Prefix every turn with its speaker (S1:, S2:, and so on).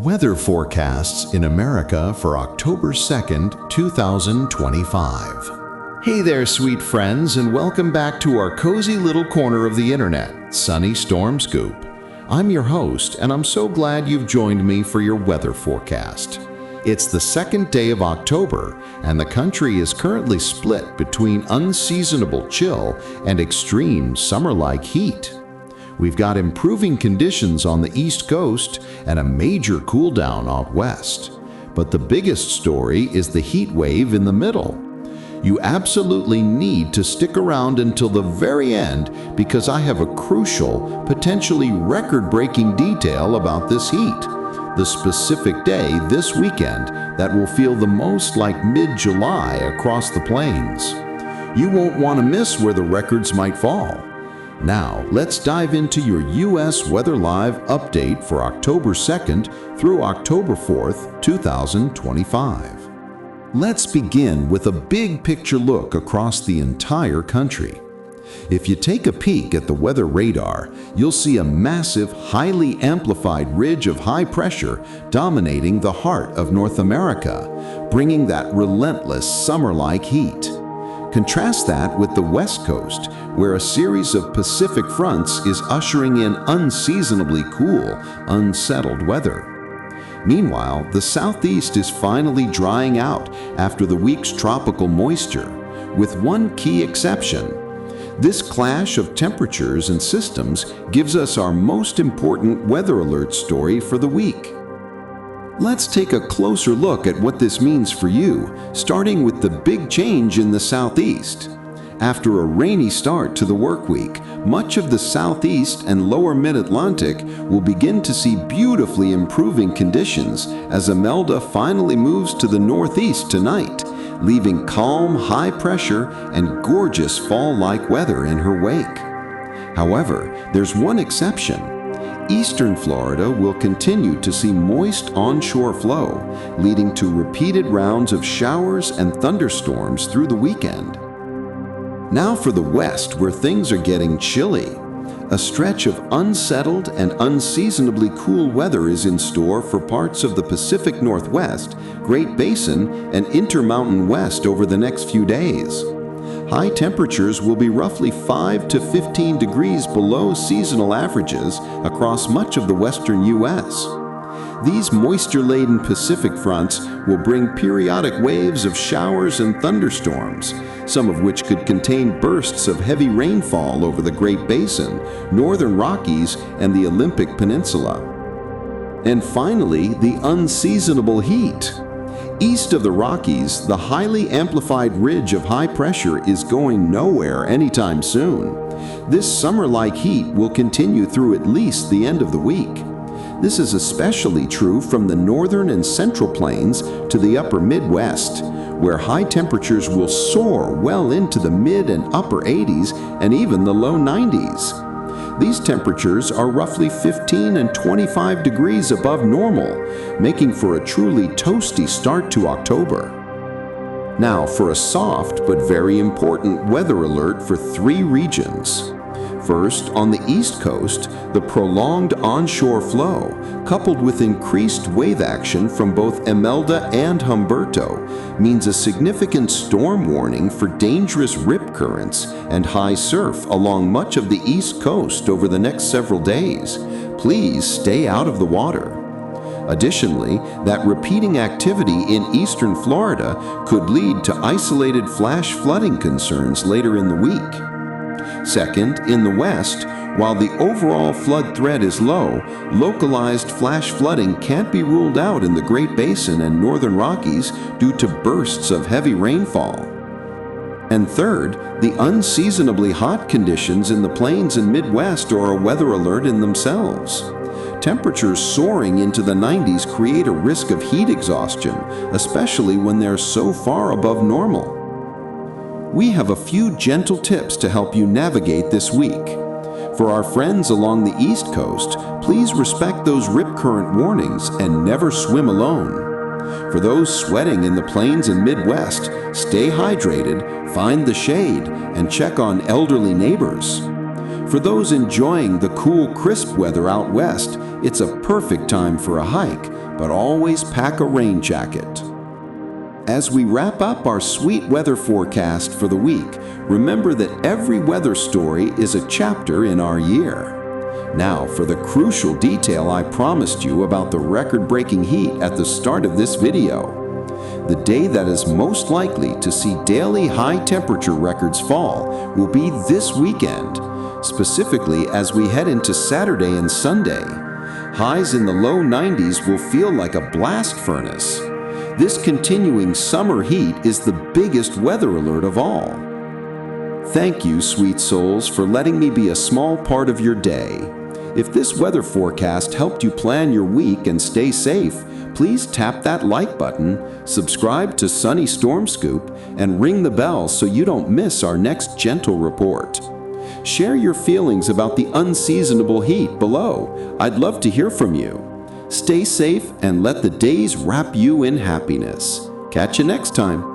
S1: Weather forecasts in America for October 2nd, 2025. Hey there, sweet friends, and welcome back to our cozy little corner of the internet, Sunny Storm Scoop. I'm your host, and I'm so glad you've joined me for your weather forecast. It's the second day of October, and the country is currently split between unseasonable chill and extreme summer-like heat. We've got improving conditions on the East Coast and a major cool down out west. But the biggest story is the heat wave in the middle. You absolutely need to stick around until the very end because I have a crucial, potentially record-breaking detail about this heat, the specific day this weekend that will feel the most like mid-July across the plains. You won't want to miss where the records might fall. Now, let's dive into your U.S. Weather Live update for October 2nd through October 4th, 2025. Let's begin with a big picture look across the entire country. If you take a peek at the weather radar, you'll see a massive, highly amplified ridge of high pressure dominating the heart of North America, bringing that relentless summer-like heat. Contrast that with the West Coast, where a series of Pacific fronts is ushering in unseasonably cool, unsettled weather. Meanwhile, the Southeast is finally drying out after the week's tropical moisture, with one key exception. This clash of temperatures and systems gives us our most important weather alert story for the week. Let's take a closer look at what this means for you, starting with the big change in the Southeast. After a rainy start to the work week, much of the Southeast and lower Mid-Atlantic will begin to see beautifully improving conditions as Imelda finally moves to the Northeast tonight, leaving calm, high pressure and gorgeous fall-like weather in her wake. However, there's one exception. Eastern Florida will continue to see moist onshore flow, leading to repeated rounds of showers and thunderstorms through the weekend. Now for the West, where things are getting chilly. A stretch of unsettled and unseasonably cool weather is in store for parts of the Pacific Northwest, Great Basin, and Intermountain West over the next few days. High temperatures will be roughly 5 to 15 degrees below seasonal averages across much of the western U.S. These moisture-laden Pacific fronts will bring periodic waves of showers and thunderstorms, some of which could contain bursts of heavy rainfall over the Great Basin, northern Rockies, and the Olympic Peninsula. And finally, the unseasonable heat. East of the Rockies, the highly amplified ridge of high pressure is going nowhere anytime soon. This summer-like heat will continue through at least the end of the week. This is especially true from the northern and central plains to the upper Midwest, where high temperatures will soar well into the mid and upper 80s and even the low 90s. These temperatures are roughly 15 and 25 degrees above normal, making for a truly toasty start to October. Now for a soft but very important weather alert for 3 regions. First, on the East Coast, the prolonged onshore flow, coupled with increased wave action from both Imelda and Humberto, means a significant storm warning for dangerous rip currents and high surf along much of the East Coast over the next several days. Please stay out of the water. Additionally, that repeating activity in eastern Florida could lead to isolated flash flooding concerns later in the week. Second, in the west, while the overall flood threat is low, localized flash flooding can't be ruled out in the Great Basin and northern Rockies due to bursts of heavy rainfall. And third, the unseasonably hot conditions in the plains and Midwest are a weather alert in themselves. Temperatures soaring into the 90s create a risk of heat exhaustion, especially when they're so far above normal. We have a few gentle tips to help you navigate this week. For our friends along the East Coast, please respect those rip current warnings and never swim alone. For those sweating in the plains and Midwest, stay hydrated, find the shade, and check on elderly neighbors. For those enjoying the cool, crisp weather out west, It's a perfect time for a hike, but always pack a rain jacket. As we wrap up our sweet weather forecast for the week, remember that every weather story is a chapter in our year. Now for the crucial detail I promised you about the record-breaking heat at the start of this video. The day that is most likely to see daily high temperature records fall will be this weekend, specifically as we head into Saturday and Sunday. Highs in the low 90s will feel like a blast furnace. This continuing summer heat is the biggest weather alert of all. Thank you, sweet souls, for letting me be a small part of your day. If this weather forecast helped you plan your week and stay safe, please tap that like button, subscribe to Sunny Storm Scoop, and ring the bell so you don't miss our next gentle report. Share your feelings about the unseasonable heat below. I'd love to hear from you. Stay safe and let the days wrap you in happiness. Catch you next time.